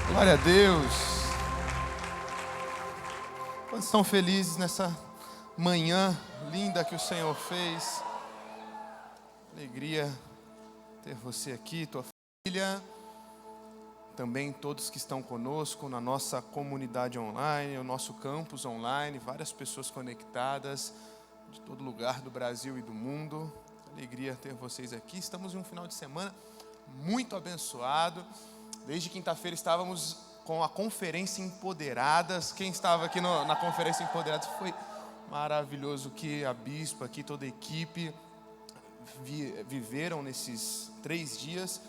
Glória a Deus. Quantos estão felizes nessa manhã linda que o Senhor fez? Alegria ter você aqui, tua família. Também todos que estão conosco na nossa comunidade online, o nosso campus online, várias pessoas conectadas de todo lugar do Brasil e do mundo. Alegria ter vocês aqui. Estamos em um final de semana muito abençoado. Desde quinta-feira estávamos com a Conferência Empoderadas. Quem estava aqui na Conferência Empoderadas? Foi maravilhoso que a bispa aqui, toda a equipe viveram nesses 3 dias.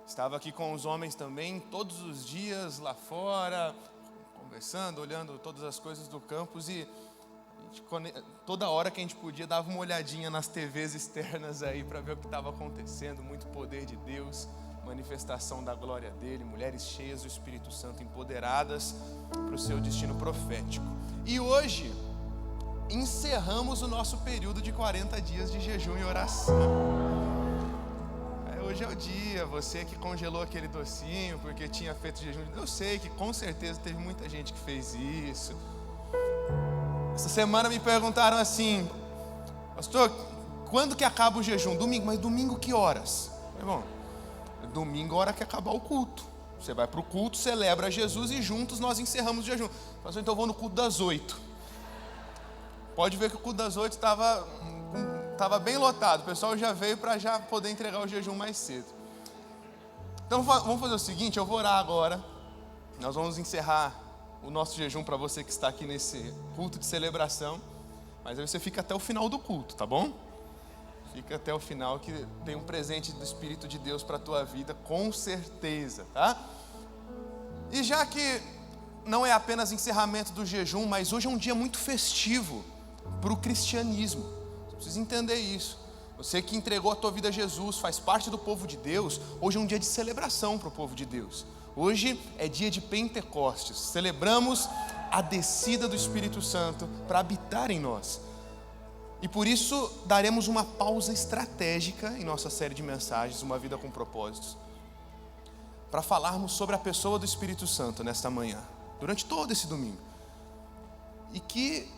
Estava aqui com os homens também, todos os dias lá fora, conversando, olhando todas as coisas do campus e toda hora que a gente podia dava uma olhadinha nas TVs externas aí para ver o que estava acontecendo. Muito poder de Deus, manifestação da glória dele, mulheres cheias do Espírito Santo, empoderadas para o seu destino profético. E hoje encerramos o nosso período de 40 dias de jejum e oração. Hoje é o dia. Você que congelou aquele docinho porque tinha feito jejum, eu sei que com certeza teve muita gente que fez isso. Essa semana me perguntaram assim: pastor, quando que acaba o jejum? Domingo. Mas domingo que horas? Bom, domingo é a hora que acabar o culto. Você vai para o culto, celebra Jesus e juntos nós encerramos o jejum. Pastor, então eu vou no culto das 8. Pode ver que o culto das 8 estava bem lotado. O pessoal já veio para já poder entregar o jejum mais cedo. Então vamos fazer o seguinte, eu vou orar agora. Nós vamos encerrar o nosso jejum para você que está aqui nesse culto de celebração. Mas aí você fica até o final do culto, tá bom? Fica até o final que tem um presente do Espírito de Deus para a tua vida, com certeza, tá? E já que não é apenas encerramento do jejum, mas hoje é um dia muito festivo para o cristianismo. Você precisa entender isso. Você que entregou a tua vida a Jesus, faz parte do povo de Deus. Hoje é um dia de celebração para o povo de Deus. Hoje é dia de Pentecostes. Celebramos a descida do Espírito Santo para habitar em nós. E por isso daremos uma pausa estratégica em nossa série de mensagens, Uma Vida com Propósitos, para falarmos sobre a pessoa do Espírito Santo nesta manhã, durante todo esse domingo. E que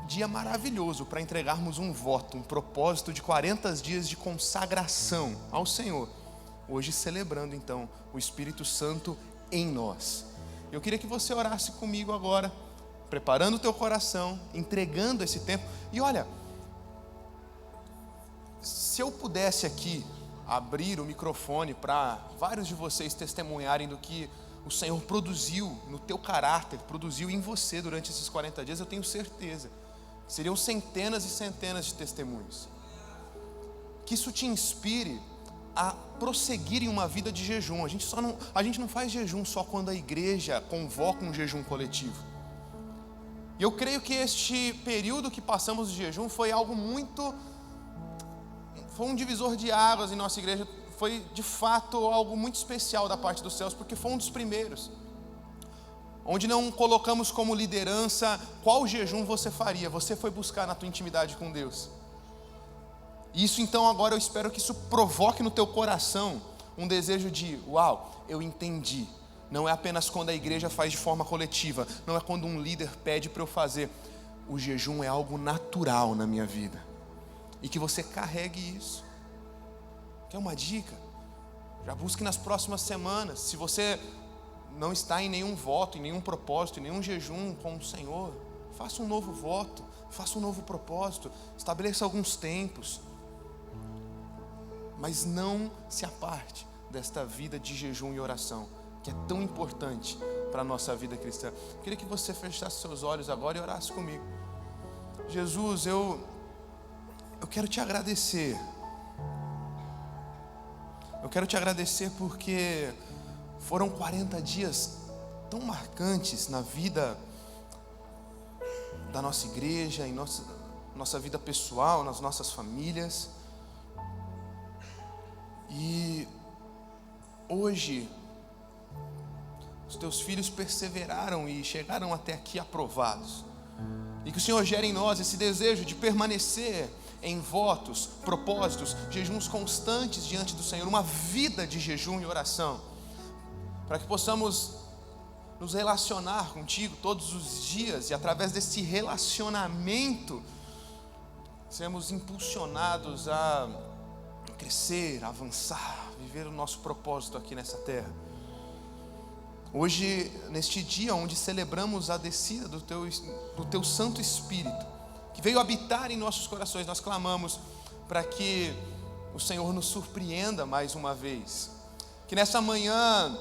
dia maravilhoso para entregarmos um voto, um propósito de 40 dias de consagração ao Senhor. Hoje celebrando então o Espírito Santo em nós. Eu queria que você orasse comigo agora, preparando o teu coração, entregando esse tempo. E olha, se eu pudesse aqui abrir o microfone para vários de vocês testemunharem do que o Senhor produziu no teu caráter, produziu em você durante esses 40 dias, eu tenho certeza. Seriam centenas e centenas de testemunhos. Que isso te inspire a prosseguir em uma vida de jejum. A gente não faz jejum só quando a igreja convoca um jejum coletivo. E eu creio que este período que passamos de jejum foi um divisor de águas em nossa igreja. Foi de fato algo muito especial da parte dos céus, porque foi um dos primeiros. Onde não colocamos como liderança qual jejum você faria. Você foi buscar na tua intimidade com Deus. Isso então agora eu espero que isso provoque no teu coração um desejo de: uau, eu entendi. Não é apenas quando a igreja faz de forma coletiva. Não é quando um líder pede para eu fazer. O jejum é algo natural na minha vida. E que você carregue isso. Quer uma dica? Já busque nas próximas semanas. Se você não está em nenhum voto, em nenhum propósito, em nenhum jejum com o Senhor, faça um novo voto, faça um novo propósito, estabeleça alguns tempos, mas não se aparte desta vida de jejum e oração, que é tão importante para a nossa vida cristã. Eu queria que você fechasse seus olhos agora e orasse comigo. Jesus, eu quero te agradecer. Eu quero te agradecer porque foram 40 dias tão marcantes na vida da nossa igreja, em nossa vida pessoal, nas nossas famílias. E hoje, os teus filhos perseveraram e chegaram até aqui aprovados. E que o Senhor gere em nós esse desejo de permanecer em votos, propósitos, jejuns constantes diante do Senhor, uma vida de jejum e oração, para que possamos nos relacionar contigo todos os dias, e através desse relacionamento sermos impulsionados a crescer, avançar, viver o nosso propósito aqui nessa terra. Hoje, neste dia onde celebramos a descida do teu Santo Espírito, que veio habitar em nossos corações, nós clamamos para que o Senhor nos surpreenda mais uma vez. Que nessa manhã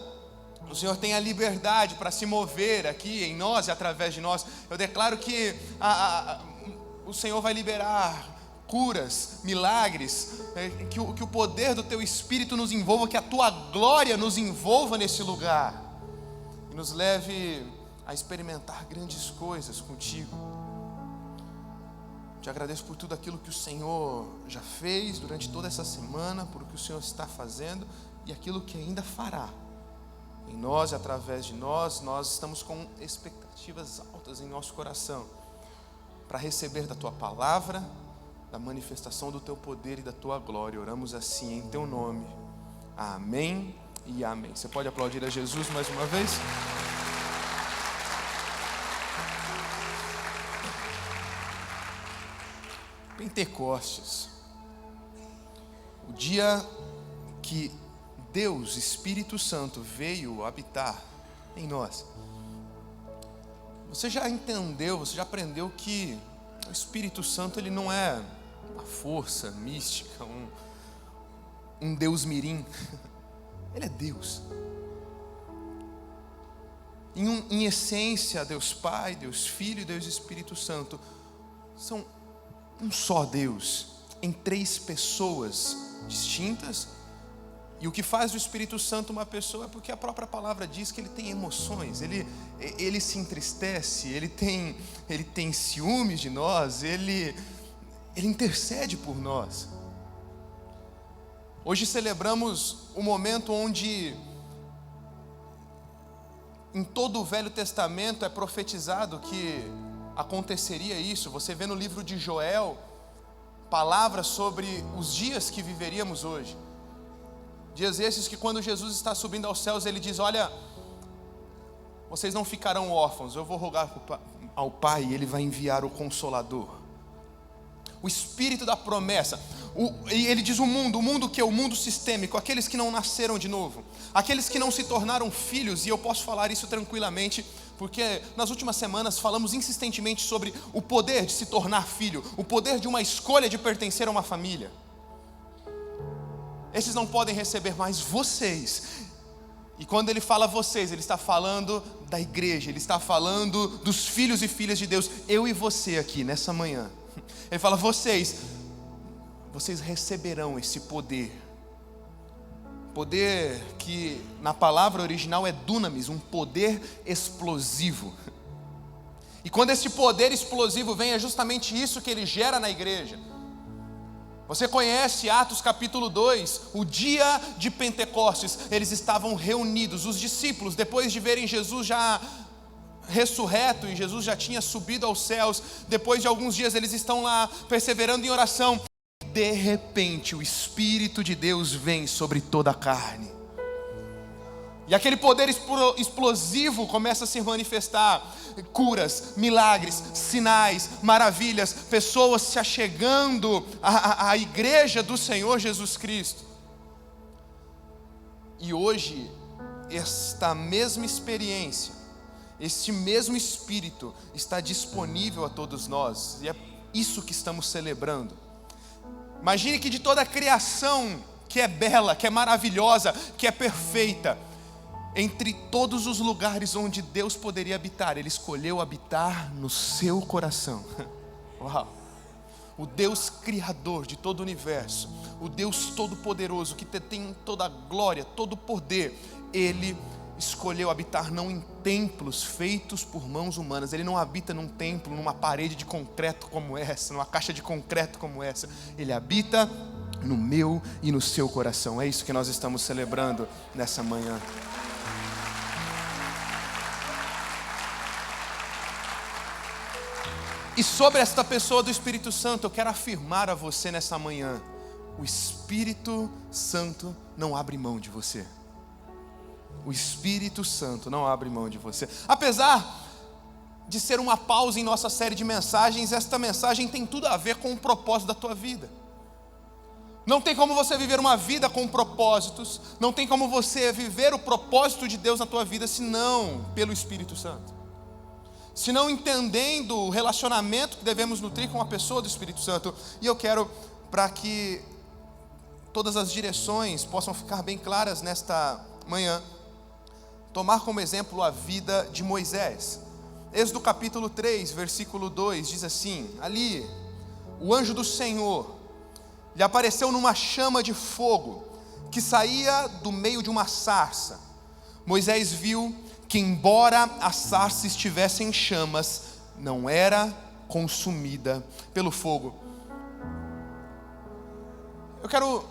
o Senhor tenha liberdade para se mover aqui em nós e através de nós. Eu declaro que o Senhor vai liberar curas, milagres, que o poder do teu Espírito nos envolva, que a tua glória nos envolva nesse lugar e nos leve a experimentar grandes coisas contigo. Te agradeço por tudo aquilo que o Senhor já fez durante toda essa semana, por o que o Senhor está fazendo e aquilo que ainda fará em nós e através de nós. Nós estamos com expectativas altas em nosso coração para receber da tua palavra, da manifestação do teu poder e da tua glória. Oramos assim em teu nome. Amém e amém. Você pode aplaudir a Jesus mais uma vez? Pentecostes, o dia que Deus, Espírito Santo, veio habitar em nós. Você já entendeu, você já aprendeu que o Espírito Santo ele não é uma força mística, um Deus mirim. Ele é Deus. Em essência, Deus Pai, Deus Filho e Deus Espírito Santo são um só Deus, em três pessoas distintas. E o que faz do Espírito Santo uma pessoa é porque a própria palavra diz que ele tem emoções, ele se entristece, ele tem ciúmes de nós, ele intercede por nós. Hoje celebramos o momento onde em todo o Velho Testamento é profetizado que aconteceria isso. Você vê no livro de Joel palavras sobre os dias que viveríamos hoje. Dias esses que quando Jesus está subindo aos céus, ele diz: olha, vocês não ficarão órfãos, eu vou rogar ao Pai e ele vai enviar o Consolador, o Espírito da promessa. E ele diz o mundo que é o mundo sistêmico, aqueles que não nasceram de novo, aqueles que não se tornaram filhos. E eu posso falar isso tranquilamente, porque nas últimas semanas falamos insistentemente sobre o poder de se tornar filho, o poder de uma escolha de pertencer a uma família. Esses não podem receber mais vocês. E quando ele fala vocês, ele está falando da igreja, ele está falando dos filhos e filhas de Deus, eu e você aqui nessa manhã. Ele fala: vocês receberão esse poder. Poder que na palavra original é dunamis, um poder explosivo. E quando esse poder explosivo vem, é justamente isso que ele gera na igreja. Você conhece Atos capítulo 2, o dia de Pentecostes, eles estavam reunidos, os discípulos, depois de verem Jesus já ressurreto e Jesus já tinha subido aos céus, depois de alguns dias eles estão lá perseverando em oração. De repente o Espírito de Deus vem sobre toda a carne. E aquele poder explosivo começa a se manifestar. Curas, milagres, sinais, maravilhas, pessoas se achegando à igreja do Senhor Jesus Cristo. E hoje, esta mesma experiência, este mesmo Espírito está disponível a todos nós. E é isso que estamos celebrando. Imagine que de toda a criação que é bela, que é maravilhosa, que é perfeita, entre todos os lugares onde Deus poderia habitar, Ele escolheu habitar no seu coração. Uau! O Deus Criador de todo o universo, o Deus Todo-Poderoso, que tem toda a glória, todo o poder, Ele escolheu habitar não em templos feitos por mãos humanas. Ele não habita num templo, numa parede de concreto como essa, numa caixa de concreto como essa. Ele habita no meu e no seu coração. É isso que nós estamos celebrando nessa manhã. E sobre esta pessoa do Espírito Santo, eu quero afirmar a você nessa manhã: o Espírito Santo não abre mão de você. O o Espírito Santo não abre mão de você. Apesar de ser uma pausa em nossa série de mensagens, esta mensagem tem tudo a ver com o propósito da tua vida. Não tem como você viver uma vida com propósitos, não tem como você viver o propósito de Deus na tua vida, senão pelo Espírito Santo. Senão entendendo o relacionamento que devemos nutrir com a pessoa do Espírito Santo. E eu quero, para que todas as direções possam ficar bem claras nesta manhã, tomar como exemplo a vida de Moisés. Êxodo capítulo 3, versículo 2, diz assim: ali, o anjo do Senhor lhe apareceu numa chama de fogo, que saía do meio de uma sarça. Moisés viu que, embora a sarça estivesse em chamas, não era consumida pelo fogo. Eu quero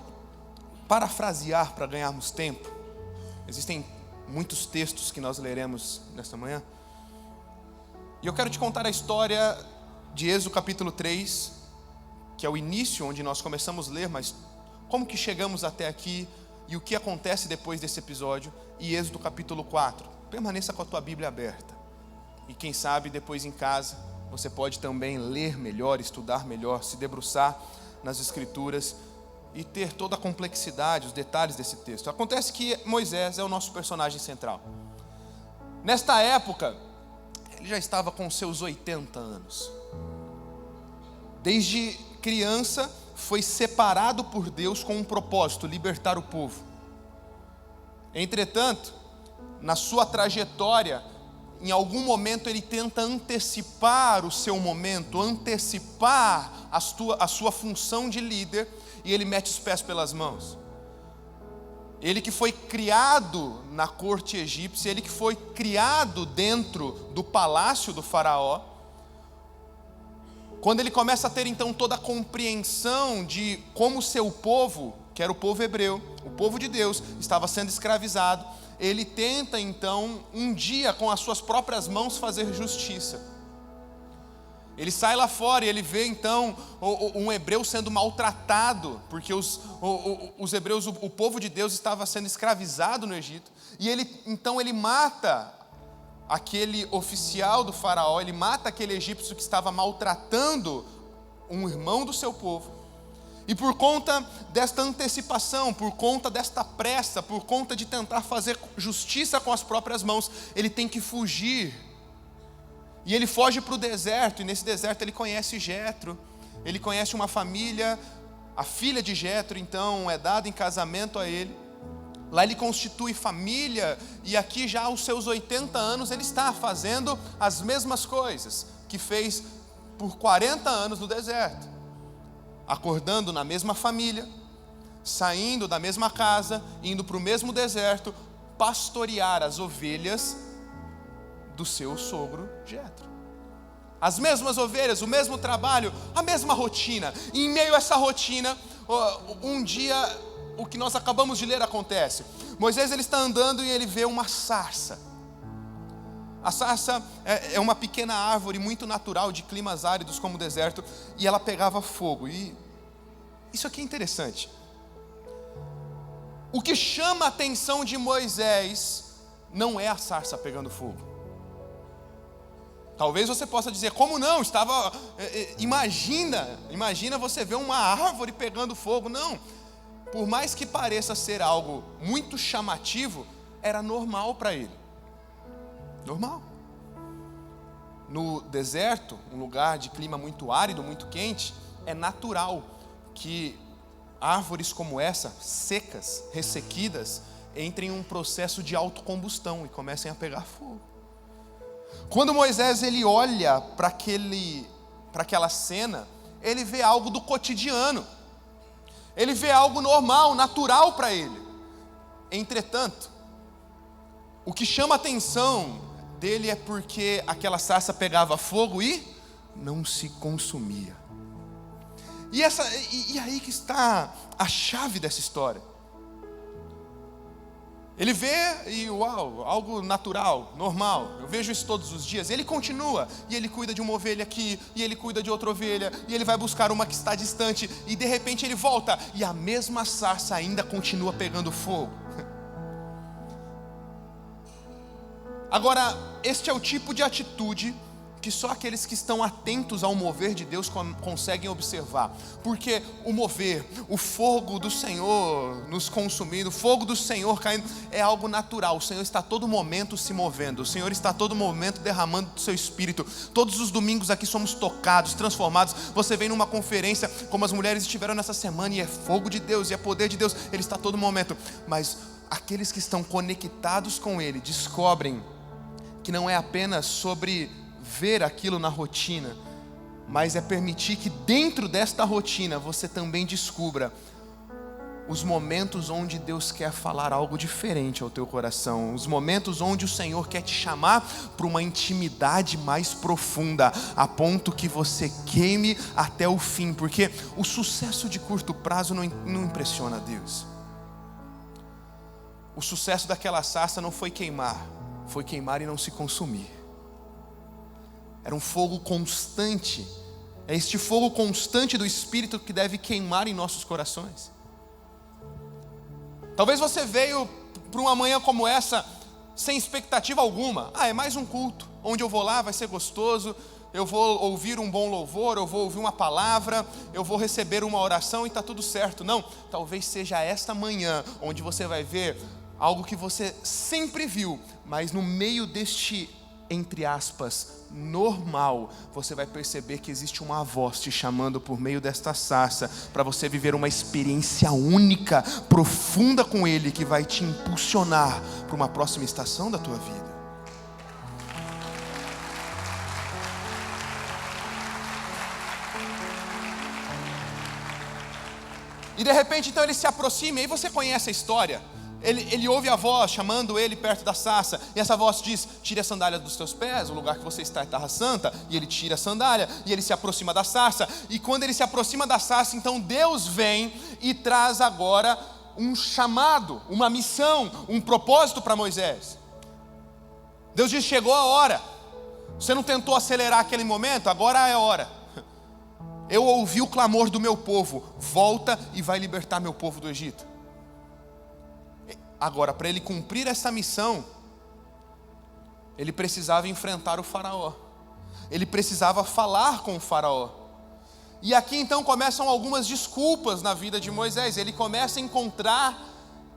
parafrasear para ganharmos tempo. Existem muitos textos que nós leremos nesta manhã. E eu quero te contar a história de Êxodo capítulo 3, que é o início onde nós começamos a ler, mas como que chegamos até aqui e o que acontece depois desse episódio, e Êxodo capítulo 4. Permaneça com a tua Bíblia aberta. E quem sabe depois em casa você pode também ler melhor, estudar melhor, se debruçar nas Escrituras e ter toda a complexidade, os detalhes desse texto. Acontece que Moisés é o nosso personagem central. Nesta época, ele já estava com seus 80 anos. Desde criança, foi separado por Deus com um propósito: libertar o povo. Entretanto, na sua trajetória, em algum momento ele tenta antecipar o seu momento, antecipar a sua função de líder, e ele mete os pés pelas mãos. Ele que foi criado na corte egípcia, ele que foi criado dentro do palácio do faraó, quando ele começa a ter então toda a compreensão de como o seu povo, que era o povo hebreu, o povo de Deus, estava sendo escravizado, ele tenta então um dia com as suas próprias mãos fazer justiça. Ele sai lá fora e ele vê então um hebreu sendo maltratado, porque os hebreus, o povo de Deus estava sendo escravizado no Egito, e ele mata aquele oficial do faraó, ele mata aquele egípcio que estava maltratando um irmão do seu povo. E por conta desta antecipação, por conta desta pressa, por conta de tentar fazer justiça com as próprias mãos, ele tem que fugir. E ele foge para o deserto, e nesse deserto ele conhece Jetro, ele conhece uma família, a filha de Jetro então é dada em casamento a ele. Lá ele constitui família, e aqui já aos seus 80 anos ele está fazendo as mesmas coisas que fez por 40 anos no deserto. Acordando na mesma família, saindo da mesma casa, indo para o mesmo deserto, pastorear as ovelhas do seu sogro Jetro. As mesmas ovelhas, o mesmo trabalho, a mesma rotina. E em meio a essa rotina, um dia, o que nós acabamos de ler acontece. Moisés ele está andando e ele vê uma sarça. A sarça é uma pequena árvore muito natural de climas áridos como o deserto, e ela pegava fogo. E isso aqui é interessante. O que chama a atenção de Moisés não é a sarça pegando fogo. Talvez você possa dizer, como não? Imagina você ver uma árvore pegando fogo. Não, por mais que pareça ser algo muito chamativo, era normal para ele. Normal. No deserto, um lugar de clima muito árido, muito quente, é natural que árvores como essa, secas, ressequidas, entrem em um processo de autocombustão e comecem a pegar fogo. Quando Moisés ele olha para aquela cena, ele vê algo do cotidiano, ele vê algo normal, natural para ele. Entretanto, o que chama a atenção dele é porque aquela sarça pegava fogo e não se consumia. E aí que está a chave dessa história. Ele vê e uau, algo natural, normal, eu vejo isso todos os dias. Ele continua, e ele cuida de uma ovelha aqui, e ele cuida de outra ovelha, e ele vai buscar uma que está distante, e de repente ele volta, e a mesma sarça ainda continua pegando fogo. Agora, este é o tipo de atitude que só aqueles que estão atentos ao mover de Deus conseguem observar. Porque o mover, o fogo do Senhor nos consumindo, o fogo do Senhor caindo, é algo natural. O Senhor está a todo momento se movendo, o Senhor está a todo momento derramando do seu Espírito. Todos os domingos aqui somos tocados, transformados. Você vem numa conferência, como as mulheres estiveram nessa semana, e é fogo de Deus, e é poder de Deus, Ele está a todo momento. Mas aqueles que estão conectados com Ele, descobrem que não é apenas sobre ver aquilo na rotina, mas é permitir que dentro desta rotina você também descubra os momentos onde Deus quer falar algo diferente ao teu coração, os momentos onde o Senhor quer te chamar para uma intimidade mais profunda, a ponto que você queime até o fim, porque o sucesso de curto prazo não impressiona a Deus. O sucesso daquela sarça não foi queimar, foi queimar e não se consumir. Era um fogo constante. É este fogo constante do Espírito que deve queimar em nossos corações. Talvez você veio para uma manhã como essa sem expectativa alguma. É mais um culto, onde eu vou lá, vai ser gostoso, eu vou ouvir um bom louvor, eu vou ouvir uma palavra, eu vou receber uma oração e está tudo certo. Não, talvez seja esta manhã onde você vai ver algo que você sempre viu, mas no meio deste, entre aspas, normal, você vai perceber que existe uma voz te chamando por meio desta sarça, para você viver uma experiência única, profunda com Ele, que vai te impulsionar para uma próxima estação da tua vida. E de repente então ele se aproxima, e aí você conhece a história. Ele ouve a voz chamando ele perto da sarça, e essa voz diz: tire a sandália dos teus pés, o lugar que você está é terra santa. E ele tira a sandália, e ele se aproxima da sarça. E quando ele se aproxima da sarça, então Deus vem e traz agora um chamado, uma missão, um propósito para Moisés. Deus diz: chegou a hora. Você não tentou acelerar aquele momento? Agora é a hora. Eu ouvi o clamor do meu povo, volta e vai libertar meu povo do Egito. Agora, para ele cumprir essa missão, ele precisava enfrentar o faraó. Ele precisava falar com o faraó. E aqui então começam algumas desculpas na vida de Moisés. Ele começa a encontrar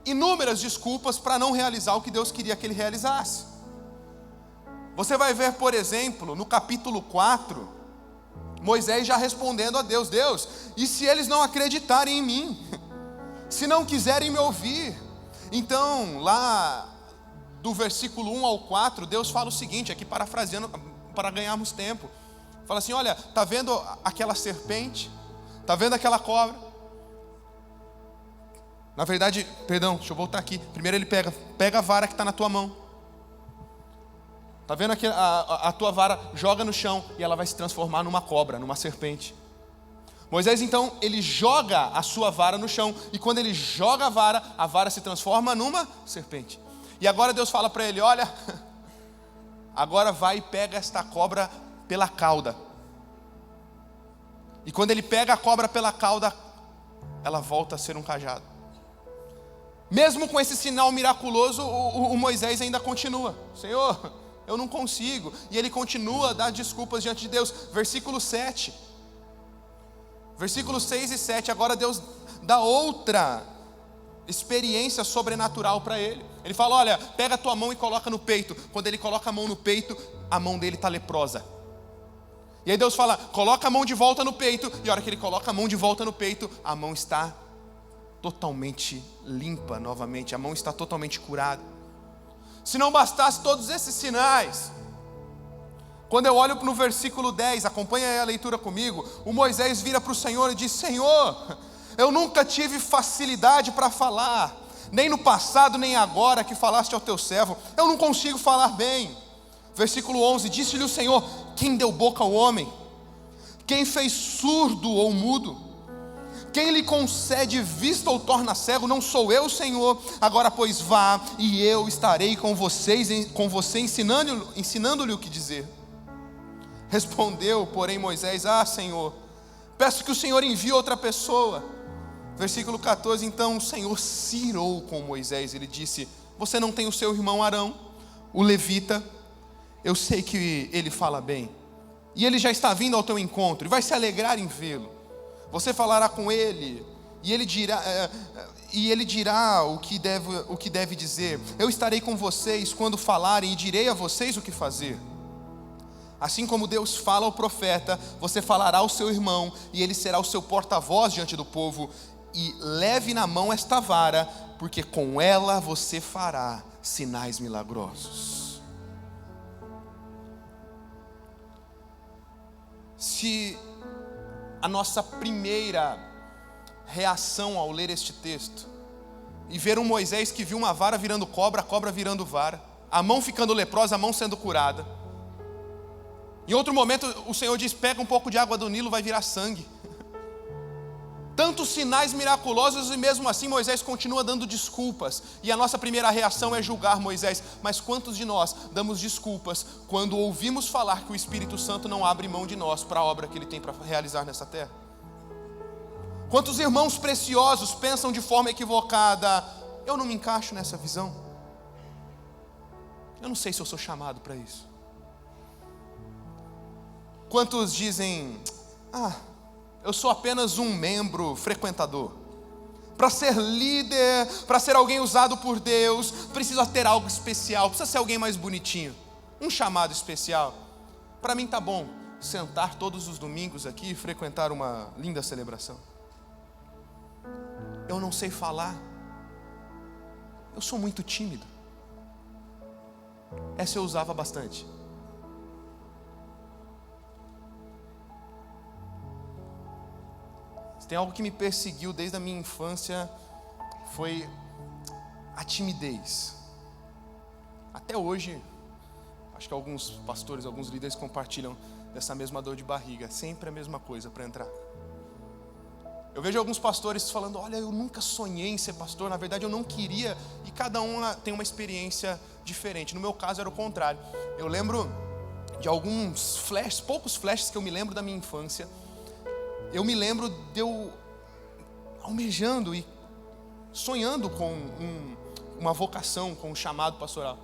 inúmeras desculpas para não realizar o que Deus queria que ele realizasse. Você vai ver, por exemplo, no capítulo 4, Moisés já respondendo a Deus: Deus, e se eles não acreditarem em mim? Se não quiserem me ouvir? Então, lá do versículo 1 ao 4, Deus fala o seguinte, aqui parafraseando para ganharmos tempo. Fala assim: olha, está vendo aquela serpente? Está vendo aquela cobra? Na verdade, perdão, deixa eu voltar aqui. Primeiro ele pega a vara que está na tua mão. Está vendo aqui a tua vara, joga no chão e ela vai se transformar numa cobra, numa serpente. Moisés então, ele joga a sua vara no chão, e quando ele joga a vara se transforma numa serpente. E agora Deus fala para ele: olha, agora vai e pega esta cobra pela cauda. E quando ele pega a cobra pela cauda, ela volta a ser um cajado. Mesmo com esse sinal miraculoso, o Moisés ainda continua: Senhor, eu não consigo. E ele continua a dar desculpas diante de Deus. Versículo 7. Versículos 6 e 7, agora Deus dá outra experiência sobrenatural para ele. Ele fala: olha, pega a tua mão e coloca no peito. Quando ele coloca a mão no peito, a mão dele está leprosa. E aí Deus fala: coloca a mão de volta no peito. E a hora que ele coloca a mão de volta no peito, a mão está totalmente limpa novamente. A mão está totalmente curada. Se não bastasse todos esses sinais, quando eu olho no versículo 10, acompanha aí a leitura comigo, o Moisés vira para o Senhor e diz: Senhor, eu nunca tive facilidade para falar, nem no passado nem agora que falaste ao teu servo, eu não consigo falar bem. Versículo 11, disse-lhe o Senhor: quem deu boca ao homem? Quem fez surdo ou mudo? Quem lhe concede vista ou torna cego? Não sou eu, Senhor? Agora pois vá, e eu estarei com você ensinando-lhe o que dizer. Respondeu, porém, Moisés: Senhor, peço que o Senhor envie outra pessoa. Versículo 14, então o Senhor se irou com Moisés. Ele disse: você não tem o seu irmão Arão? o levita, eu sei que ele fala bem, e ele já está vindo ao teu encontro, e vai se alegrar em vê-lo. Você falará com ele, e ele dirá o que deve dizer. Eu estarei com vocês quando falarem, e direi a vocês o que fazer. Assim como Deus fala ao profeta, você falará ao seu irmão, e ele será o seu porta-voz diante do povo. E leve na mão esta vara, porque com ela você fará sinais milagrosos. Se a nossa primeira reação ao ler este texto, e ver um Moisés que viu uma vara virando cobra, a cobra virando vara, a mão ficando leprosa, a mão sendo curada. Em outro momento o Senhor diz, pega um pouco de água do Nilo, vai virar sangue. Tantos sinais miraculosos, e mesmo assim Moisés continua dando desculpas. E a nossa primeira reação é julgar Moisés. Mas quantos de nós damos desculpas quando ouvimos falar que o Espírito Santo não abre mão de nós para a obra que Ele tem para realizar nessa terra? Quantos irmãos preciosos pensam de forma equivocada, eu não me encaixo nessa visão, eu não sei se eu sou chamado para isso. Quantos dizem, eu sou apenas um membro frequentador. Para ser líder, para ser alguém usado por Deus, precisa ter algo especial, precisa ser alguém mais bonitinho, um chamado especial. Para mim tá bom sentar todos os domingos aqui e frequentar uma linda celebração. Eu não sei falar, eu sou muito tímido. Essa eu usava bastante. Se tem algo que me perseguiu desde a minha infância, foi a timidez. Até hoje, acho que alguns pastores, alguns líderes compartilham dessa mesma dor de barriga. Sempre a mesma coisa para entrar. Eu vejo alguns pastores falando, olha, eu nunca sonhei em ser pastor, na verdade eu não queria, e cada um tem uma experiência diferente. No meu caso era o contrário. Eu lembro de alguns flashes, poucos flashes que eu me lembro da minha infância. Eu me lembro de eu almejando e sonhando com uma vocação, com um chamado pastoral.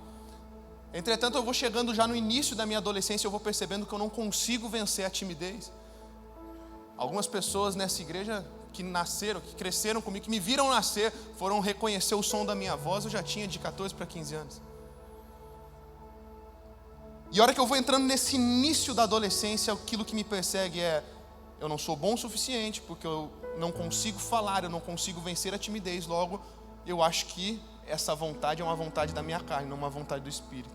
Entretanto, eu vou chegando já no início da minha adolescência, eu vou percebendo que eu não consigo vencer a timidez. Algumas pessoas nessa igreja que nasceram, que cresceram comigo, que me viram nascer, foram reconhecer o som da minha voz, eu já tinha de 14 para 15 anos. E a hora que eu vou entrando nesse início da adolescência, aquilo que me persegue é, eu não sou bom o suficiente, porque eu não consigo falar, eu não consigo vencer a timidez, logo eu acho que essa vontade é uma vontade da minha carne, não uma vontade do Espírito.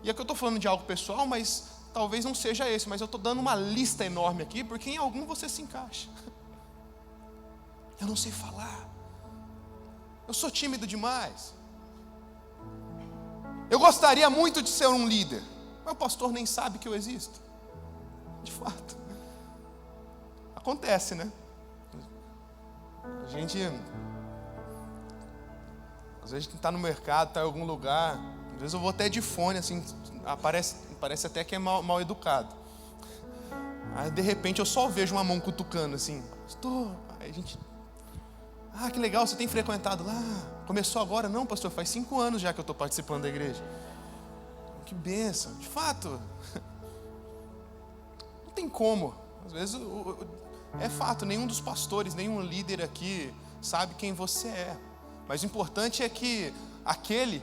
E aqui eu estou falando de algo pessoal, mas talvez não seja esse, mas eu estou dando uma lista enorme aqui, porque em algum você se encaixa. Eu não sei falar, eu sou tímido demais, eu gostaria muito de ser um líder, mas o pastor nem sabe que eu existo. De fato, acontece, né? A gente, às vezes está no mercado, está em algum lugar, às vezes eu vou até de fone, assim, parece até que é mal educado. Aí de repente eu só vejo uma mão cutucando assim, aí a gente, que legal, você tem frequentado lá, começou agora? Não, pastor, faz 5 anos já que eu estou participando da igreja. Que bênção, de fato, não tem como, às vezes é fato, nenhum dos pastores, nenhum líder aqui sabe quem você é, mas o importante é que aquele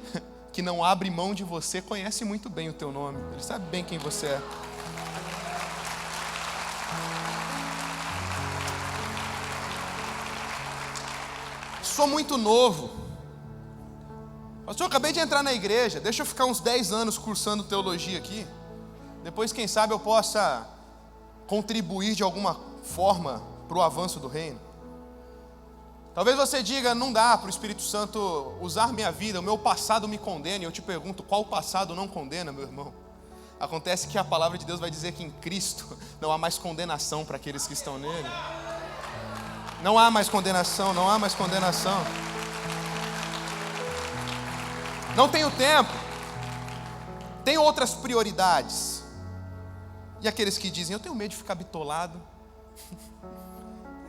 que não abre mão de você conhece muito bem o teu nome, ele sabe bem quem você é. Sou muito novo, pastor, eu acabei de entrar na igreja, deixa eu ficar uns 10 anos cursando teologia aqui, depois quem sabe eu possa contribuir de alguma forma para o avanço do reino. Talvez você diga, não dá para o Espírito Santo usar minha vida, o meu passado me condena. E eu te pergunto, qual passado não condena, meu irmão? Acontece que a palavra de Deus vai dizer que em Cristo não há mais condenação para aqueles que estão nele. Não há mais condenação, não há mais condenação. Não tenho tempo, tenho outras prioridades. E aqueles que dizem, eu tenho medo de ficar bitolado.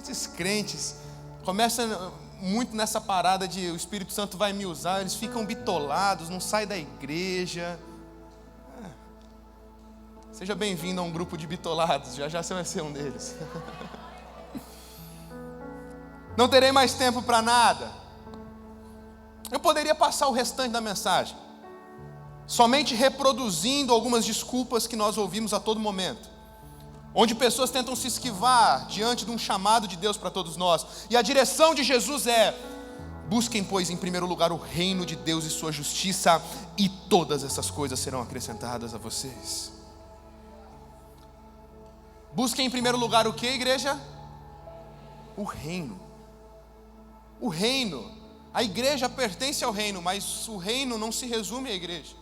Esses crentes começam muito nessa parada de o Espírito Santo vai me usar, eles ficam bitolados, não saem da igreja. Seja bem-vindo a um grupo de bitolados, já já você vai ser um deles. Não terei mais tempo para nada. Eu poderia passar o restante da mensagem somente reproduzindo algumas desculpas que nós ouvimos a todo momento, onde pessoas tentam se esquivar diante de um chamado de Deus para todos nós. E a direção de Jesus é: busquem, pois, em primeiro lugar o reino de Deus e sua justiça, e todas essas coisas serão acrescentadas a vocês. Busquem em primeiro lugar o que, igreja? O reino. O reino. A igreja pertence ao reino, mas o reino não se resume à igreja.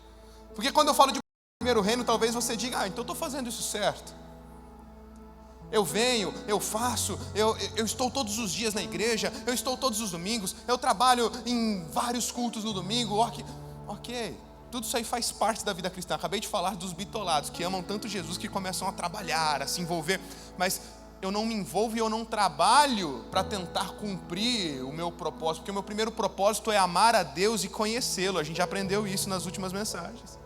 Porque quando eu falo de primeiro reino, talvez você diga: então eu estou fazendo isso certo. Eu venho, eu faço, eu estou todos os dias na igreja, eu estou todos os domingos, eu trabalho em vários cultos no domingo. Ok, tudo isso aí faz parte da vida cristã. Acabei de falar dos bitolados, que amam tanto Jesus que começam a trabalhar, a se envolver. Mas eu não me envolvo e eu não trabalho para tentar cumprir o meu propósito, porque o meu primeiro propósito é amar a Deus e conhecê-lo. A gente já aprendeu isso nas últimas mensagens.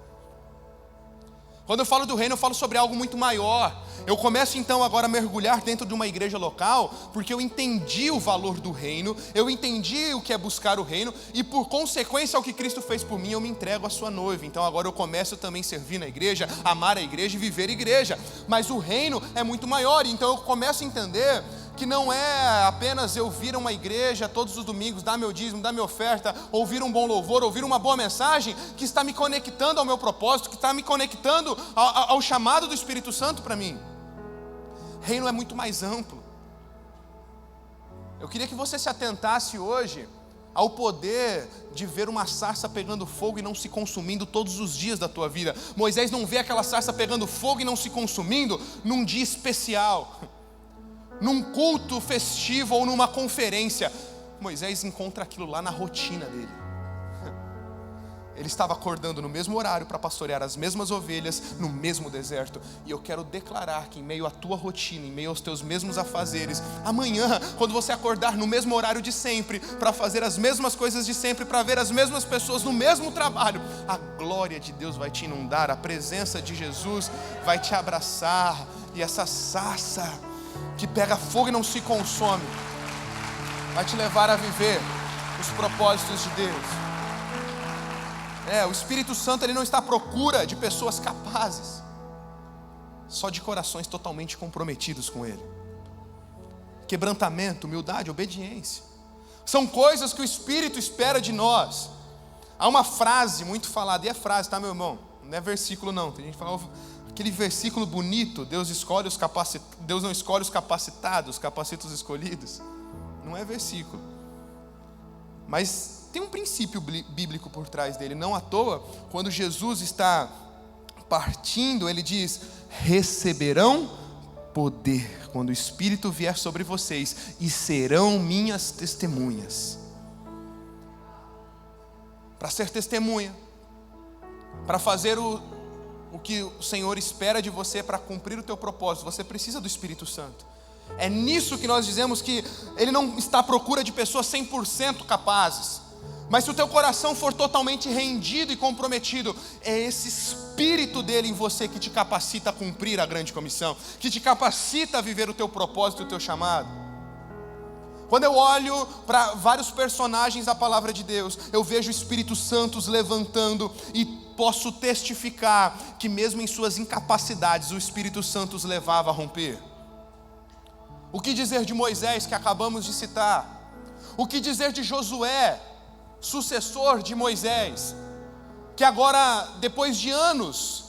Quando eu falo do reino, eu falo sobre algo muito maior. Eu começo então agora a mergulhar dentro de uma igreja local, porque eu entendi o valor do reino, eu entendi o que é buscar o reino, e por consequência ao que Cristo fez por mim, eu me entrego à sua noiva. Então agora eu começo também a servir na igreja, amar a igreja e viver a igreja. Mas o reino é muito maior, então eu começo a entender que não é apenas eu vir a uma igreja todos os domingos, dar meu dízimo, dar minha oferta, ouvir um bom louvor, ouvir uma boa mensagem, que está me conectando ao meu propósito, que está me conectando ao chamado do Espírito Santo para mim. Reino é muito mais amplo. Eu queria que você se atentasse hoje ao poder de ver uma sarça pegando fogo e não se consumindo todos os dias da tua vida. Moisés não vê aquela sarça pegando fogo e não se consumindo num dia especial, num culto festivo ou numa conferência. Moisés encontra aquilo lá na rotina dele. Ele estava acordando no mesmo horário para pastorear as mesmas ovelhas no mesmo deserto. E eu quero declarar que em meio à tua rotina, em meio aos teus mesmos afazeres, amanhã, quando você acordar no mesmo horário de sempre, para fazer as mesmas coisas de sempre, para ver as mesmas pessoas no mesmo trabalho, a glória de Deus vai te inundar, a presença de Jesus vai te abraçar, e essa sarça que pega fogo e não se consome vai te levar a viver os propósitos de Deus. O Espírito Santo, ele não está à procura de pessoas capazes, só de corações totalmente comprometidos com Ele. Quebrantamento, humildade, obediência são coisas que o Espírito espera de nós. Há uma frase muito falada, e é frase, tá, meu irmão? Não é versículo não. Tem gente que fala aquele versículo bonito: Deus não escolhe os capacitados, capacita os escolhidos. Não é versículo, mas tem um princípio bíblico por trás dele. Não à toa, quando Jesus está partindo, ele diz: receberão poder quando o Espírito vier sobre vocês, e serão minhas testemunhas. Para ser testemunha, para fazer o que o Senhor espera de você, para cumprir o teu propósito, você precisa do Espírito Santo. É nisso que nós dizemos que Ele não está à procura de pessoas 100% capazes, mas se o teu coração for totalmente rendido e comprometido, é esse Espírito dele em você que te capacita a cumprir a grande comissão, que te capacita a viver o teu propósito e o teu chamado. Quando eu olho para vários personagens da palavra de Deus, eu vejo o Espírito Santo os levantando, e posso testificar que mesmo em suas incapacidades, o Espírito Santo os levava a romper. O que dizer de Moisés, que acabamos de citar? O que dizer de Josué, sucessor de Moisés, que agora, depois de anos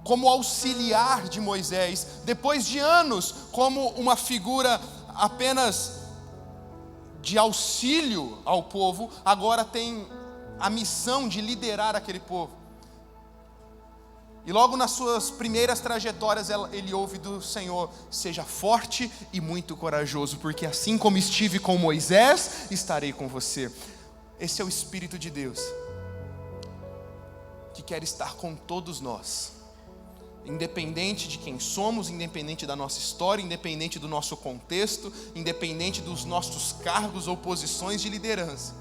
como auxiliar de Moisés, depois de anos como uma figura apenas de auxílio ao povo, agora tem a missão de liderar aquele povo. E logo nas suas primeiras trajetórias ele ouve do Senhor: seja forte e muito corajoso, porque assim como estive com Moisés, estarei com você. Esse é o Espírito de Deus, que quer estar com todos nós, independente de quem somos, independente da nossa história, independente do nosso contexto, independente dos nossos cargos ou posições de liderança.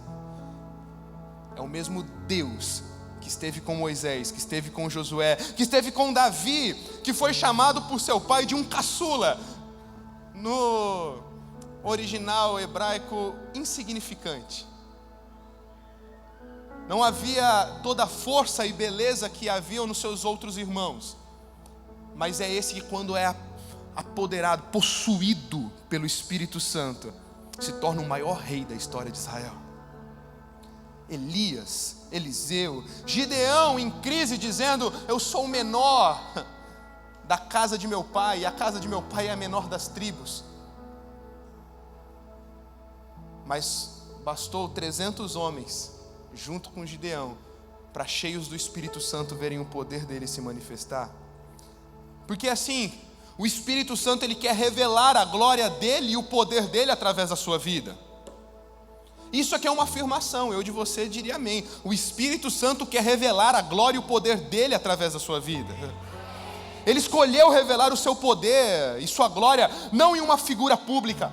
É o mesmo Deus que esteve com Moisés, que esteve com Josué, que esteve com Davi, que foi chamado por seu pai de um caçula, no original hebraico insignificante. Não havia toda a força e beleza que haviam nos seus outros irmãos, mas é esse que, quando é apoderado, possuído pelo Espírito Santo, se torna o maior rei da história de Israel. Elias, Eliseu, Gideão em crise, dizendo: eu sou o menor da casa de meu pai, e a casa de meu pai é a menor das tribos. Mas bastou 300 homens, junto com Gideão, para, cheios do Espírito Santo, verem o poder dele se manifestar. Porque assim, o Espírito Santo, ele quer revelar a glória dele e o poder dele através da sua vida. Isso aqui é uma afirmação, eu de você diria amém. O Espírito Santo quer revelar a glória e o poder dele através da sua vida. Ele escolheu revelar o seu poder e sua glória, não em uma figura pública,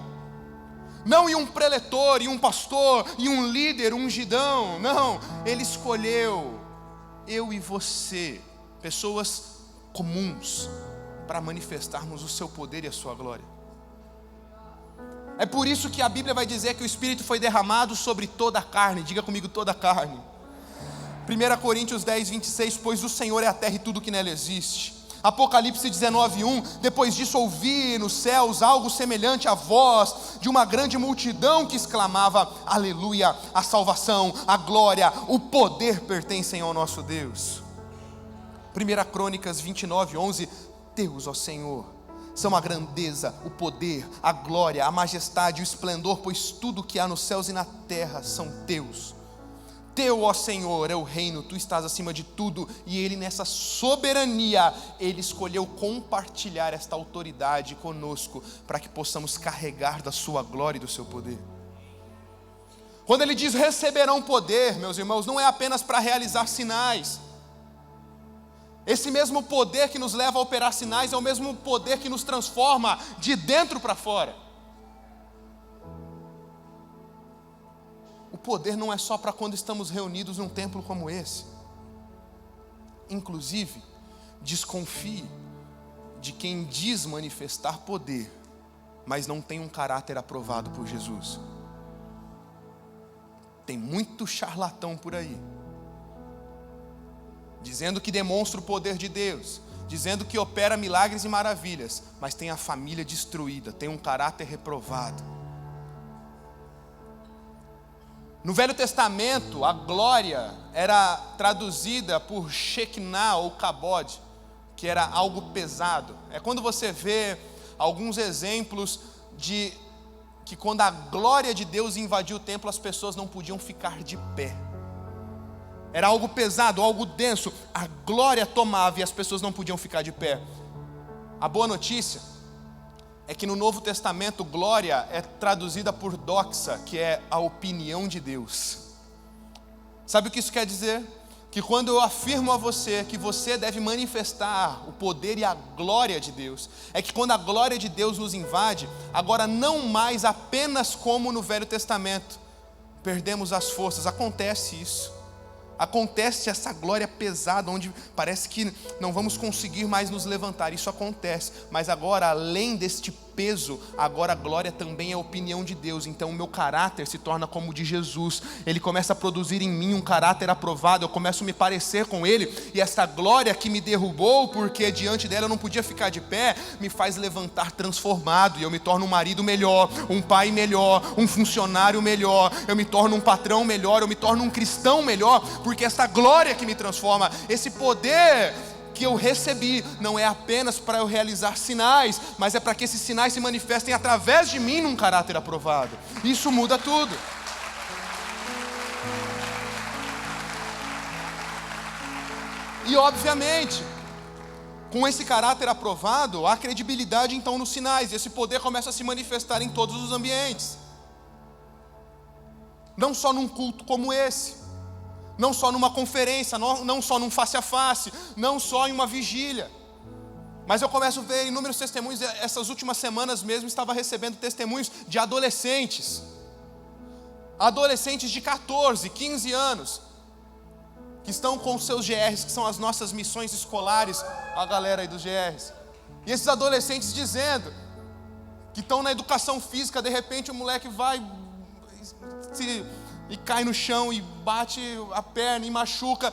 não em um preletor, em um pastor, em um líder, um ungidão. Não, Ele escolheu eu e você, pessoas comuns, para manifestarmos o seu poder e a sua glória. É por isso que a Bíblia vai dizer que o Espírito foi derramado sobre toda a carne. Diga comigo, toda a carne. 1 Coríntios 10, 26, pois o Senhor é a terra e tudo que nela existe. Apocalipse 19, 1, depois disso ouvi nos céus algo semelhante à voz de uma grande multidão que exclamava: aleluia, a salvação, a glória, o poder pertencem ao nosso Deus. 1 Crônicas 29, 11, Deus, ó Senhor, são a grandeza, o poder, a glória, a majestade, o esplendor, pois tudo que há nos céus e na terra são teus. Teu, ó Senhor, é o reino, tu estás acima de tudo, e Ele, nessa soberania, Ele escolheu compartilhar esta autoridade conosco, para que possamos carregar da sua glória e do seu poder. Quando Ele diz receberão poder, meus irmãos, não é apenas para realizar sinais. Esse mesmo poder que nos leva a operar sinais é o mesmo poder que nos transforma de dentro para fora. O poder não é só para quando estamos reunidos num templo como esse. Inclusive, desconfie de quem diz manifestar poder, mas não tem um caráter aprovado por Jesus. Tem muito charlatão por aí, dizendo que demonstra o poder de Deus, dizendo que opera milagres e maravilhas, mas tem a família destruída, tem um caráter reprovado. No Velho Testamento, a glória era traduzida por Shekinah ou Kabod, que era algo pesado. É quando você vê alguns exemplos de que quando a glória de Deus invadiu o templo, as pessoas não podiam ficar de pé. Era algo pesado, algo denso. A glória tomava e as pessoas não podiam ficar de pé. A boa notícia é que no Novo Testamento, glória é traduzida por doxa, que é a opinião de Deus. Sabe o que isso quer dizer? Que quando eu afirmo a você que você deve manifestar o poder e a glória de Deus, é que quando a glória de Deus nos invade, agora não mais apenas como no Velho Testamento, perdemos as forças. Acontece isso. Acontece essa glória pesada, onde parece que não vamos conseguir mais nos levantar. Isso acontece, mas agora, além deste peso, agora a glória também é a opinião de Deus. Então o meu caráter se torna como o de Jesus. Ele começa a produzir em mim um caráter aprovado. Eu começo a me parecer com Ele, e essa glória que me derrubou, porque diante dela eu não podia ficar de pé, me faz levantar transformado, e eu me torno um marido melhor, um pai melhor, um funcionário melhor, eu me torno um patrão melhor, eu me torno um cristão melhor, porque essa glória que me transforma, esse poder que eu recebi, não é apenas para eu realizar sinais, mas é para que esses sinais se manifestem através de mim num caráter aprovado. Isso muda tudo. E obviamente, com esse caráter aprovado, há credibilidade então nos sinais, e esse poder começa a se manifestar em todos os ambientes. Não só num culto como esse, não só numa conferência, não só num face a face, não só em uma vigília. Mas eu começo a ver inúmeros testemunhos. Essas últimas semanas mesmo estava recebendo testemunhos de adolescentes de 14, 15 anos, que estão com os seus GRs, que são as nossas missões escolares, a galera aí dos GRs. E esses adolescentes dizendo que estão na educação física, de repente o moleque vai e cai no chão e bate a perna e machuca,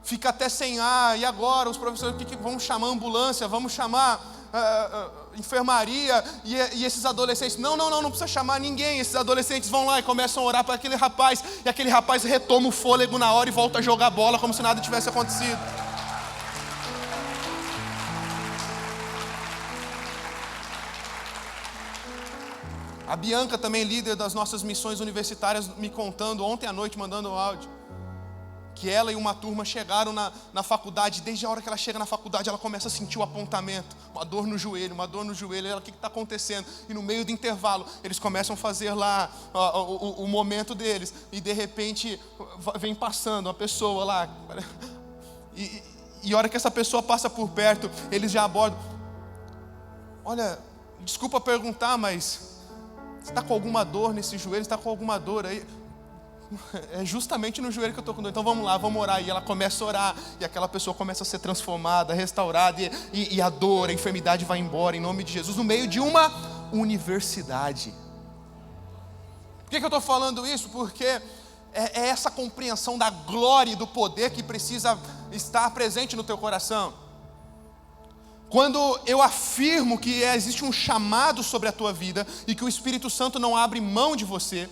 fica até sem ar. E agora os professores vão chamar ambulância, vamos chamar enfermaria, e esses adolescentes, não precisa chamar ninguém. Esses adolescentes vão lá e começam a orar para aquele rapaz, e aquele rapaz retoma o fôlego na hora e volta a jogar bola como se nada tivesse acontecido. A Bianca também, líder das nossas missões universitárias, me contando ontem à noite, mandando um áudio, que ela e uma turma chegaram na faculdade. Desde a hora que ela chega na faculdade, ela começa a sentir o apontamento, uma dor no joelho. Ela, o que está acontecendo? E no meio do intervalo, eles começam a fazer lá o momento deles, e de repente vem passando uma pessoa lá, e a hora que essa pessoa passa por perto, eles já abordam. Olha, desculpa perguntar, mas você está com alguma dor nesse joelho? Está com alguma dor aí? É justamente no joelho que eu estou com dor. Então vamos lá, vamos orar. E ela começa a orar, e aquela pessoa começa a ser transformada, restaurada, e a dor, a enfermidade vai embora em nome de Jesus, no meio de uma universidade. Por que eu estou falando isso? Porque é essa compreensão da glória e do poder que precisa estar presente no teu coração. Quando eu afirmo que existe um chamado sobre a tua vida e que o Espírito Santo não abre mão de você,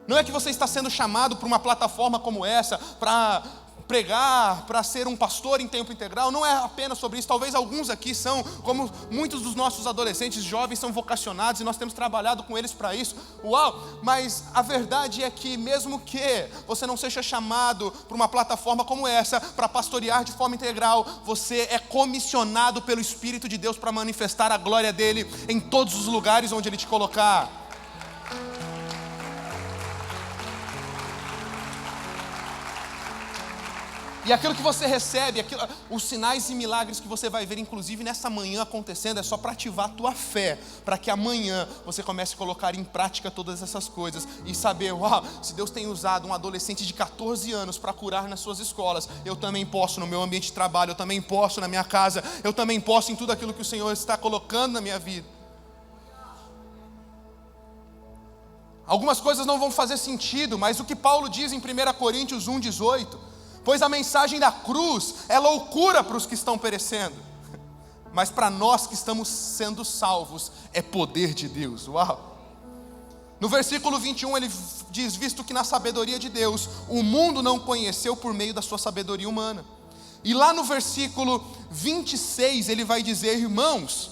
não é que você está sendo chamado para uma plataforma como essa, para pregar, para ser um pastor em tempo integral. Não é apenas sobre isso. Talvez alguns aqui são, como muitos dos nossos adolescentes jovens são vocacionados, e nós temos trabalhado com eles para isso. Uau! Mas a verdade é que mesmo que você não seja chamado para uma plataforma como essa, para pastorear de forma integral, você é comissionado pelo Espírito de Deus para manifestar a glória dele em todos os lugares onde ele te colocar. E aquilo que você recebe, os sinais e milagres que você vai ver, inclusive nessa manhã acontecendo, é só para ativar a tua fé, para que amanhã você comece a colocar em prática todas essas coisas e saber, uau, se Deus tem usado um adolescente de 14 anos para curar nas suas escolas, eu também posso no meu ambiente de trabalho, eu também posso na minha casa, eu também posso em tudo aquilo que o Senhor está colocando na minha vida. Algumas coisas não vão fazer sentido, mas o que Paulo diz em 1 Coríntios 1,18, pois a mensagem da cruz é loucura para os que estão perecendo, mas para nós que estamos sendo salvos é poder de Deus. Uau! No versículo 21 ele diz, visto que na sabedoria de Deus o mundo não conheceu por meio da sua sabedoria humana. E lá no versículo 26 ele vai dizer, irmãos,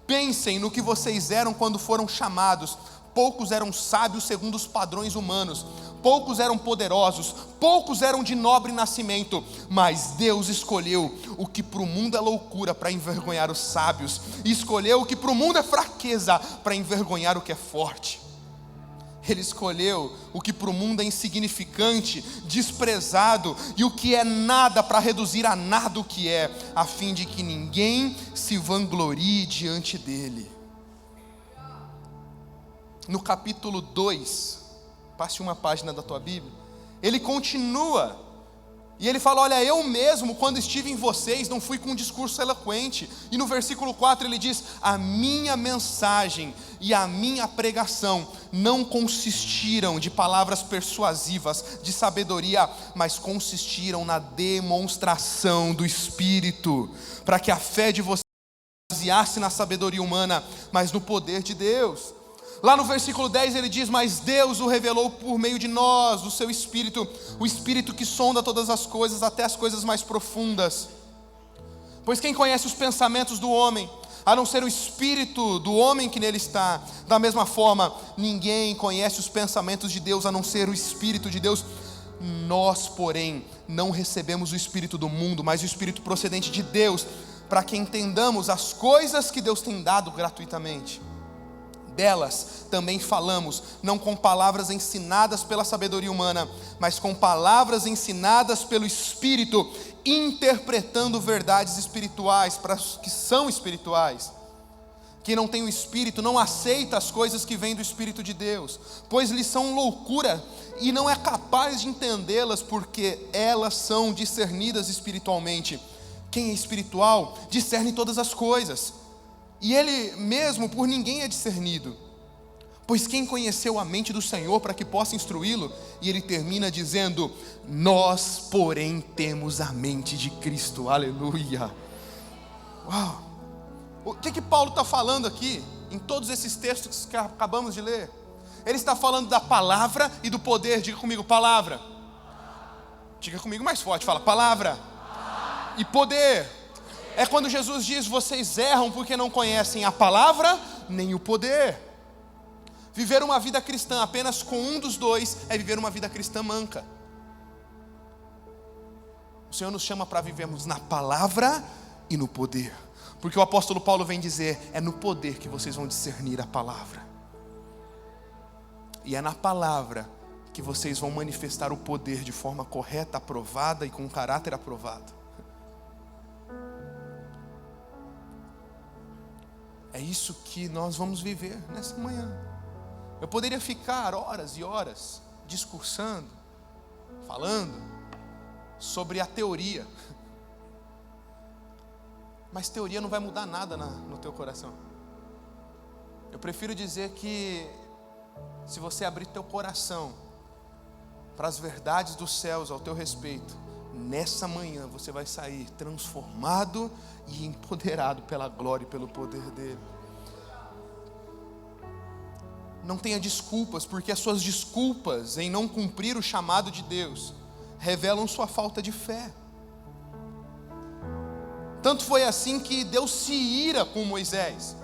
pensem no que vocês eram quando foram chamados. Poucos eram sábios segundo os padrões humanos, poucos eram poderosos, poucos eram de nobre nascimento, mas Deus escolheu o que para o mundo é loucura para envergonhar os sábios, e escolheu o que para o mundo é fraqueza para envergonhar o que é forte. Ele escolheu o que para o mundo é insignificante, desprezado, e o que é nada para reduzir a nada o que é, a fim de que ninguém se vanglorie diante dele. No capítulo 2, passe uma página da tua Bíblia, ele continua, e ele fala, olha, eu mesmo quando estive em vocês não fui com um discurso eloquente. E no versículo 4 ele diz, a minha mensagem e a minha pregação não consistiram de palavras persuasivas, de sabedoria, mas consistiram na demonstração do Espírito, para que a fé de vocês não se baseasse na sabedoria humana, mas no poder de Deus. Lá no versículo 10 ele diz, mas Deus o revelou por meio de nós, do seu Espírito, o Espírito que sonda todas as coisas, até as coisas mais profundas. Pois quem conhece os pensamentos do homem, a não ser o Espírito do homem que nele está? Da mesma forma, ninguém conhece os pensamentos de Deus, a não ser o Espírito de Deus. Nós, porém, não recebemos o Espírito do mundo, mas o Espírito procedente de Deus, para que entendamos as coisas que Deus tem dado gratuitamente. Delas também falamos, não com palavras ensinadas pela sabedoria humana, mas com palavras ensinadas pelo Espírito, interpretando verdades espirituais para os que são espirituais. Quem não tem o Espírito não aceita as coisas que vêm do Espírito de Deus, pois lhes são loucura e não é capaz de entendê-las, porque elas são discernidas espiritualmente. Quem é espiritual discerne todas as coisas, e ele mesmo por ninguém é discernido. Pois quem conheceu a mente do Senhor para que possa instruí-lo? E ele termina dizendo: nós, porém, temos a mente de Cristo. Aleluia. Uau! O que Paulo está falando aqui, em todos esses textos que acabamos de ler? Ele está falando da palavra e do poder. Diga comigo, palavra. Diga comigo mais forte, fala, palavra. E poder. É quando Jesus diz: vocês erram porque não conhecem a palavra nem o poder. Viver uma vida cristã apenas com um dos dois é viver uma vida cristã manca. O Senhor nos chama para vivermos na palavra e no poder, porque o apóstolo Paulo vem dizer: é no poder que vocês vão discernir a palavra, e é na palavra que vocês vão manifestar o poder de forma correta, aprovada e com um caráter aprovado. É isso que nós vamos viver nessa manhã. Eu poderia ficar horas e horas discursando, falando sobre a teoria, mas teoria não vai mudar nada no teu coração. Eu prefiro dizer que se você abrir teu coração para as verdades dos céus ao teu respeito, nessa manhã você vai sair transformado e empoderado pela glória e pelo poder dele. Não tenha desculpas, porque as suas desculpas em não cumprir o chamado de Deus revelam sua falta de fé. Tanto foi assim que Deus se ira com Moisés.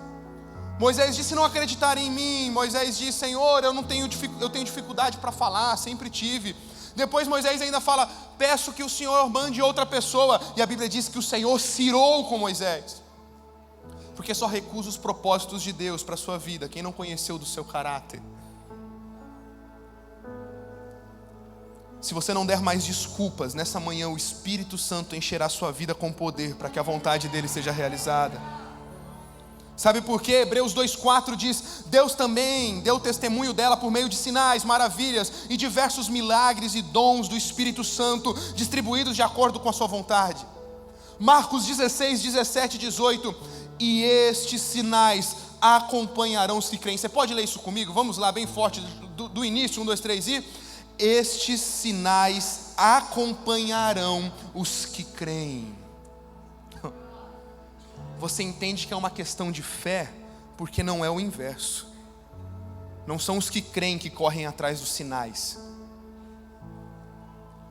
Moisés disse: não acreditar em mim. Moisés disse: Senhor, eu tenho dificuldade para falar, sempre tive. Depois Moisés ainda fala: peço que o Senhor mande outra pessoa. E a Bíblia diz que o Senhor se irou com Moisés, porque só recusa os propósitos de Deus para a sua vida quem não conheceu do seu caráter. Se você não der mais desculpas, nessa manhã o Espírito Santo encherá sua vida com poder para que a vontade dele seja realizada. Sabe por quê? Hebreus 2,4 diz: Deus também deu testemunho dela por meio de sinais, maravilhas e diversos milagres e dons do Espírito Santo, distribuídos de acordo com a sua vontade. Marcos 16, 17 e 18: e estes sinais acompanharão os que creem. Você pode ler isso comigo? Vamos lá, bem forte, do início, 1, 2, 3 e... estes sinais acompanharão os que creem. Você entende que é uma questão de fé, porque não é o inverso. Não são os que creem que correm atrás dos sinais.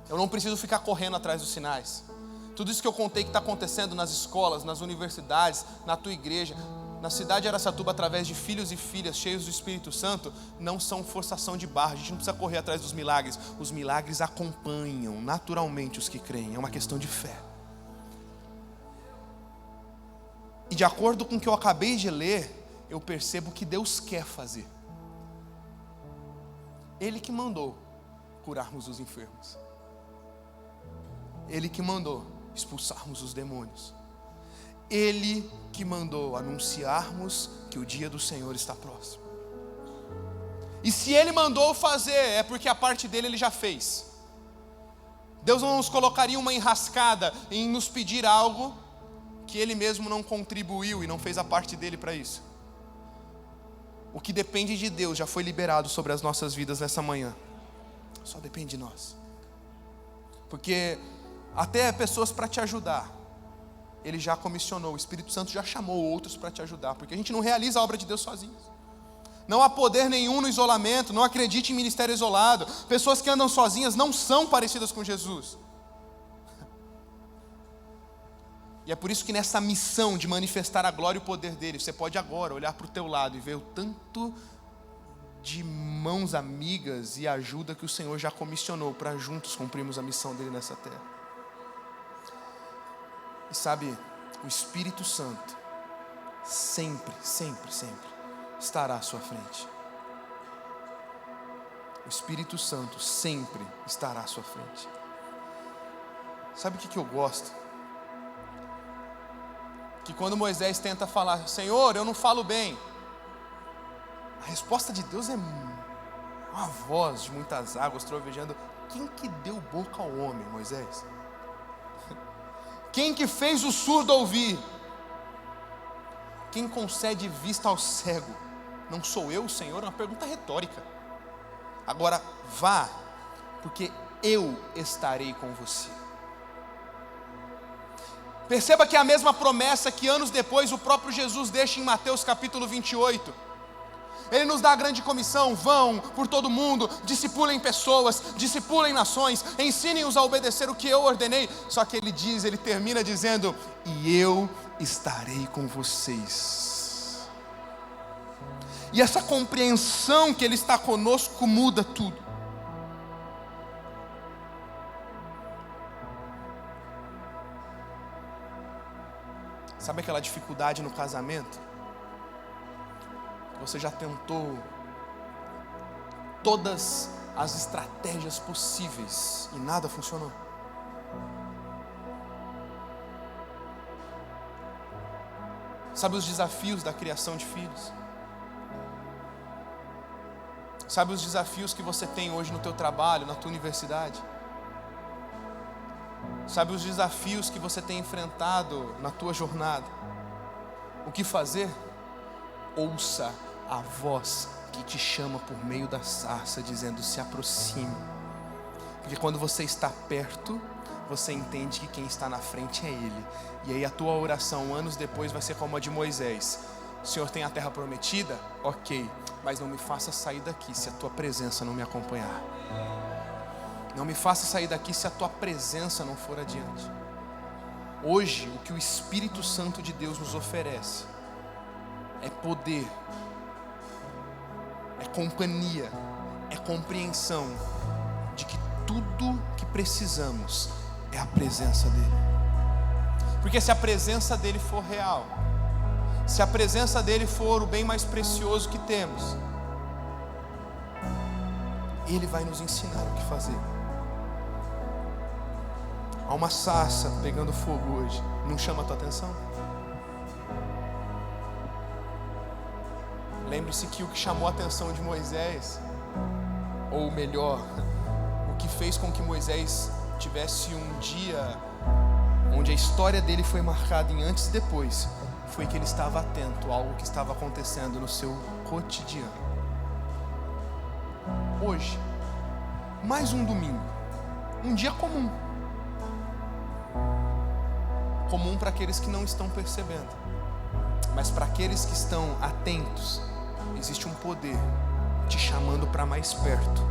Eu não preciso ficar correndo atrás dos sinais. Tudo isso que eu contei que está acontecendo nas escolas, nas universidades, na tua igreja, na cidade de Araçatuba, através de filhos e filhas cheios do Espírito Santo, não são forçação de barra. A gente não precisa correr atrás dos milagres. Os milagres acompanham naturalmente os que creem. É uma questão de fé. E de acordo com o que eu acabei de ler, eu percebo que Deus quer fazer. Ele que mandou curarmos os enfermos. Ele que mandou expulsarmos os demônios. Ele que mandou anunciarmos que o dia do Senhor está próximo. E se Ele mandou fazer, é porque a parte dele Ele já fez. Deus não nos colocaria uma enrascada em nos pedir algo que Ele mesmo não contribuiu e não fez a parte dele para isso. O que depende de Deus já foi liberado sobre as nossas vidas nessa manhã. Só depende de nós. Porque até pessoas para te ajudar, Ele já comissionou, o Espírito Santo já chamou outros para te ajudar, porque a gente não realiza a obra de Deus sozinhos. Não há poder nenhum no isolamento. Não acredite em ministério isolado. Pessoas que andam sozinhas não são parecidas com Jesus. E é por isso que nessa missão de manifestar a glória e o poder dele, você pode agora olhar para o teu lado e ver o tanto de mãos amigas e ajuda que o Senhor já comissionou para juntos cumprirmos a missão dele nessa terra. E sabe, o Espírito Santo sempre, sempre, sempre estará à sua frente. O Espírito Santo sempre estará à sua frente. Sabe o que eu gosto? que quando Moisés tenta falar, Senhor, eu não falo bem, a resposta de Deus é uma voz de muitas águas trovejando. Quem que deu boca ao homem, Moisés? Quem que fez o surdo ouvir? Quem concede vista ao cego? Não sou eu, Senhor? É uma pergunta retórica. Agora vá, porque eu estarei com você. Perceba que é a mesma promessa que anos depois o próprio Jesus deixa em Mateus capítulo 28. Ele nos dá a grande comissão: vão por todo mundo, discipulem pessoas, discipulem nações, ensinem-os a obedecer o que eu ordenei. Só que ele termina dizendo: e eu estarei com vocês. E essa compreensão que Ele está conosco muda tudo. Sabe aquela dificuldade no casamento? Você já tentou todas as estratégias possíveis e nada funcionou. Sabe os desafios da criação de filhos? Sabe os desafios que você tem hoje no teu trabalho, na tua universidade? Sabe os desafios que você tem enfrentado na tua jornada? O que fazer? Ouça a voz que te chama por meio da sarça, dizendo: se aproxime. Porque quando você está perto, você entende que quem está na frente é Ele. E aí a tua oração anos depois vai ser como a de Moisés: o Senhor tem a terra prometida? Ok, mas não me faça sair daqui se a tua presença não me acompanhar. Não me faça sair daqui se a tua presença não for adiante. Hoje, o que o Espírito Santo de Deus nos oferece é poder, é companhia, é compreensão de que tudo que precisamos é a presença dEle. Porque se a presença dEle for real, se a presença dEle for o bem mais precioso que temos, Ele vai nos ensinar o que fazer. Há uma sarça pegando fogo hoje, não chama a tua atenção? Lembre-se que o que chamou a atenção de Moisés, ou melhor, o que fez com que Moisés tivesse um dia onde a história dele foi marcada em antes e depois, foi que ele estava atento a algo que estava acontecendo no seu cotidiano. Hoje, mais um domingo, um dia comum. Comum para aqueles que não estão percebendo, mas para aqueles que estão atentos, existe um poder te chamando para mais perto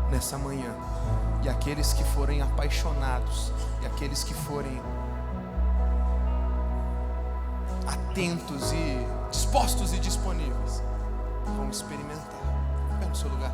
nessa manhã. E aqueles que forem apaixonados, e aqueles que forem atentos e dispostos e disponíveis, vão experimentar. Fica no seu lugar.